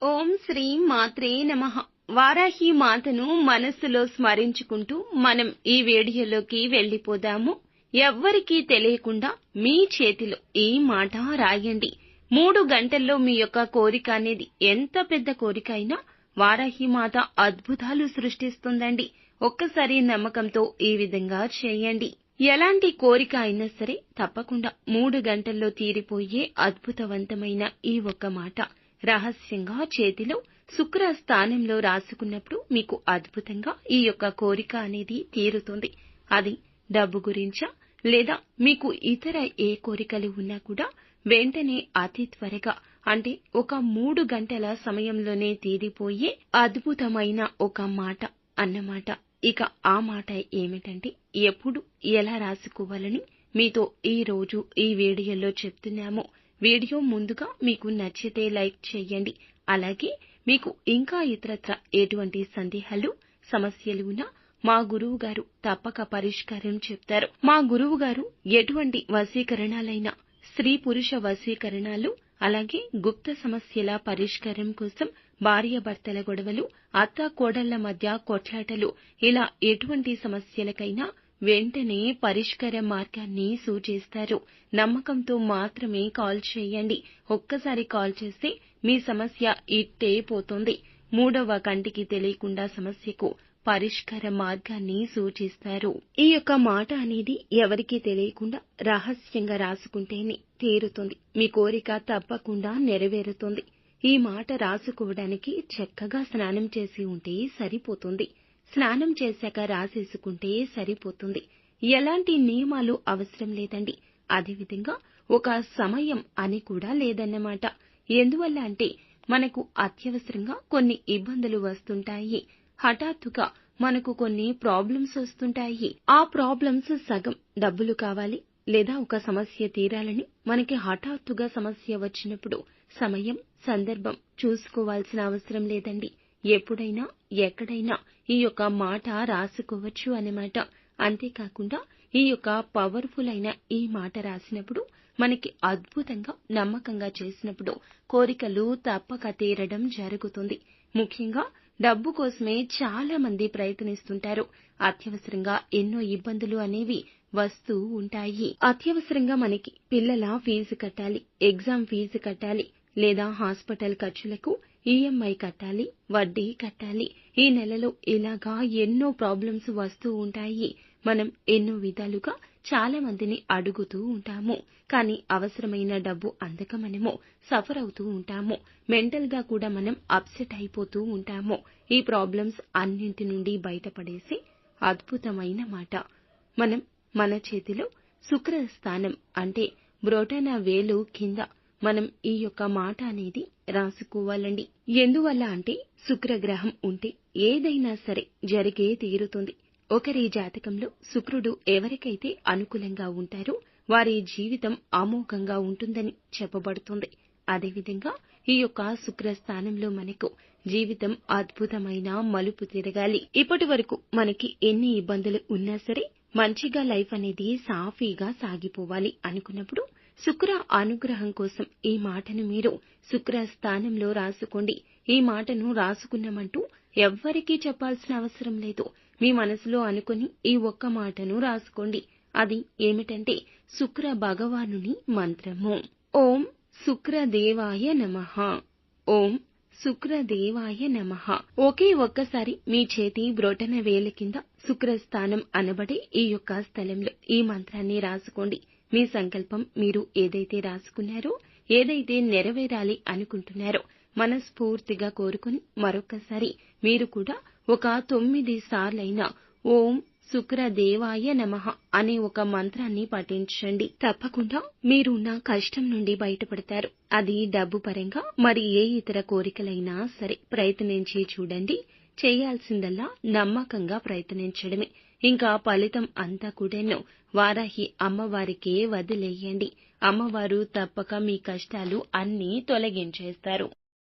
ఓం శ్రీ మాత్రే నమః. వారాహి మాతను మనస్సులో స్మరించుకుంటూ మనం ఈ వీడియోలోకి వెళ్ళిపోదాము. ఎవ్వరికీ తెలియకుండా మీ చేతిలో ఈ మాట రాయండి. 3 గంటల్లో మీ యొక్క కోరిక అనేది ఎంత పెద్ద కోరిక అయినా వారాహి మాత అద్భుతాలు సృష్టిస్తుందండి. ఒక్కసారి నమ్మకంతో ఈ విధంగా చేయండి. ఎలాంటి కోరిక అయినా సరే తప్పకుండా 3 గంటల్లో తీరిపోయే అద్భుతవంతమైన ఈ ఒక్క మాట రహస్యంగా చేతిలో శుక్ర స్థానంలో రాసుకున్నప్పుడు మీకు అద్భుతంగా ఈ యొక్క కోరిక అనేది తీరుతుంది. అది డబ్బు గురించా లేదా మీకు ఇతర ఏ కోరికలు ఉన్నా కూడా వెంటనే అతి త్వరగా అంటే ఒక 3 గంటల సమయంలోనే తీరిపోయే అద్భుతమైన ఒక మాట అన్నమాట. ఇక ఆ మాట ఏమిటంటే ఎప్పుడు ఎలా రాసుకోవాలని మీతో ఈ రోజు ఈ వీడియోలో చెప్తున్నాము. వీడియో ముందుగా మీకు నచ్చితే లైక్ చేయండి. అలాగే మీకు ఇంకా ఇతరత్ర ఎటువంటి సందేహాలు సమస్యలు ఉన్నా మా గురువు గారు తప్పక పరిష్కారం చెప్తారు. మా గురువు గారు ఎటువంటి వశీకరణాలైనా స్త్రీ పురుష వశీకరణాలు అలాగే గుప్త సమస్యల పరిష్కారం కోసం భార్యాభర్తల గొడవలు అత్త కోడళ్ల మధ్య కొట్లాటలు ఇలా ఎటువంటి సమస్యలకైనా వెంటనే పరిష్కార మార్గాన్ని సూచిస్తారు. నమ్మకంతో మాత్రమే కాల్ చేయండి. ఒక్కసారి కాల్ చేస్తే మీ సమస్య ఇట్టే పోతుంది. 3వ కంటికి తెలియకుండా సమస్యకు పరిష్కార మార్గాన్ని సూచిస్తారు. ఈ యొక్క మాట అనేది ఎవరికీ తెలియకుండా రహస్యంగా రాసుకుంటేనే తీరుతుంది. మీ కోరిక తప్పకుండా నెరవేరుతుంది. ఈ మాట రాసుకోవడానికి చక్కగా స్నానం చేసి ఉంటే సరిపోతుంది. స్నానం చేశాక రాసేసుకుంటే సరిపోతుంది. ఎలాంటి నియమాలు అవసరం లేదండి. అదేవిధంగా ఒక సమయం అని కూడా లేదన్నమాట. ఎందువల్ల అంటే మనకు అత్యవసరంగా కొన్ని ఇబ్బందులు వస్తుంటాయి. హఠాత్తుగా మనకు కొన్ని ప్రాబ్లమ్స్ వస్తుంటాయి. ఆ ప్రాబ్లమ్స్ సగం డబ్బులు కావాలి లేదా ఒక సమస్య తీరాలని మనకి హఠాత్తుగా సమస్య వచ్చినప్పుడు సమయం సందర్భం చూసుకోవాల్సిన అవసరం లేదండి. ఎప్పుడైనా ఎక్కడైనా ఈ యొక్క మాట రాసుకోవచ్చు అన్నమాట. అంతేకాకుండా ఈ యొక్క పవర్ఫుల్ అయిన ఈ మాట రాసినప్పుడు మనకి అద్భుతంగా నమ్మకంగా చేసినప్పుడు కోరికలు తప్పక తీరడం జరుగుతుంది. ముఖ్యంగా డబ్బు కోసమే చాలా మంది ప్రయత్నిస్తుంటారు. అత్యవసరంగా ఎన్నో ఇబ్బందులు అనేవి వస్తూ ఉంటాయి. అత్యవసరంగా మనకి పిల్లల ఫీజు కట్టాలి, ఎగ్జామ్ ఫీజు కట్టాలి లేదా హాస్పిటల్ ఖర్చులకు ఈఎంఐ కట్టాలి, వడ్డీ కట్టాలి. ఈ నెలలో ఇలాగా ఎన్నో ప్రాబ్లమ్స్ వస్తూ ఉంటాయి. మనం ఎన్నో విధాలుగా చాలా మందిని అడుగుతూ ఉంటాము. కానీ అవసరమైన డబ్బు అందక మనము సఫర్ అవుతూ ఉంటాము. మెంటల్ గా కూడా మనం అప్సెట్ అయిపోతూ ఉంటాము. ఈ ప్రాబ్లమ్స్ అన్నింటి నుండి బయటపడేసి అద్భుతమైన మాట మనం మన చేతిలో శుక్ర స్థానం అంటే బ్రోటన వేలు కింద మనం ఈ యొక్క మాట అనేది రాసుకోవాలండి. ఎందువల్ల అంటే శుక్రగ్రహం ఉంటే ఏదైనా సరే జరిగే తీరుతుంది. ఒకరి జాతకంలో శుక్రుడు ఎవరికైతే అనుకూలంగా ఉంటారో వారి జీవితం అమోఘంగా ఉంటుందని చెప్పబడుతుంది. అదేవిధంగా ఈ యొక్క శుక్ర స్థానంలో మనకు జీవితం అద్భుతమైన మలుపు తిరగాలి. ఇప్పటి వరకు మనకి ఎన్ని ఇబ్బందులు ఉన్నా సరే మంచిగా లైఫ్ అనేది సాఫీగా సాగిపోవాలి అనుకున్నప్పుడు శుక్ర అనుగ్రహం కోసం ఈ మాటను మీరు శుక్ర స్థానంలో రాసుకోండి. ఈ మాటను రాసుకున్నామంటూ ఎవ్వరికీ చెప్పాల్సిన అవసరం లేదు. మీ మనసులో అనుకుని ఈ ఒక్క మాటను రాసుకోండి. అది ఏమిటంటే శుక్ర భగవానుని మంత్రము. ఓం శుక్రదేవాయ నమః. ఓం శుక్రదేవాయ నమః. ఒకే ఒక్కసారి మీ చేతి బ్రోటన వేలి కింద శుక్రస్థానం అనబడే ఈ యొక్క స్థలంలో ఈ మంత్రాన్ని రాసుకోండి. మీ సంకల్పం మీరు ఏదైతే రాసుకున్నారో ఏదైతే నెరవేరాలి అనుకుంటున్నారో మనస్ఫూర్తిగా కోరుకుని మరొక్కసారి మీరు కూడా ఒక 9 సార్లైనా ఓం శుక్రదేవాయ నమః అనే ఒక మంత్రాన్ని పఠించండి. తప్పకుండా మీరు నా కష్టం నుండి బయటపడతారు. అది డబ్బు పరంగా మరి ఏ ఇతర కోరికలైనా సరే ప్రయత్నించి చూడండి. చేయాల్సిందల్లా నమ్మకంగా ప్రయత్నించడమే. ఇంకా ఫలితం అంతా కూడాను వారాహి అమ్మవారికే వదిలేయండి. అమ్మవారు తప్పక మీ కష్టాలు అన్నీ తొలగించేస్తారు.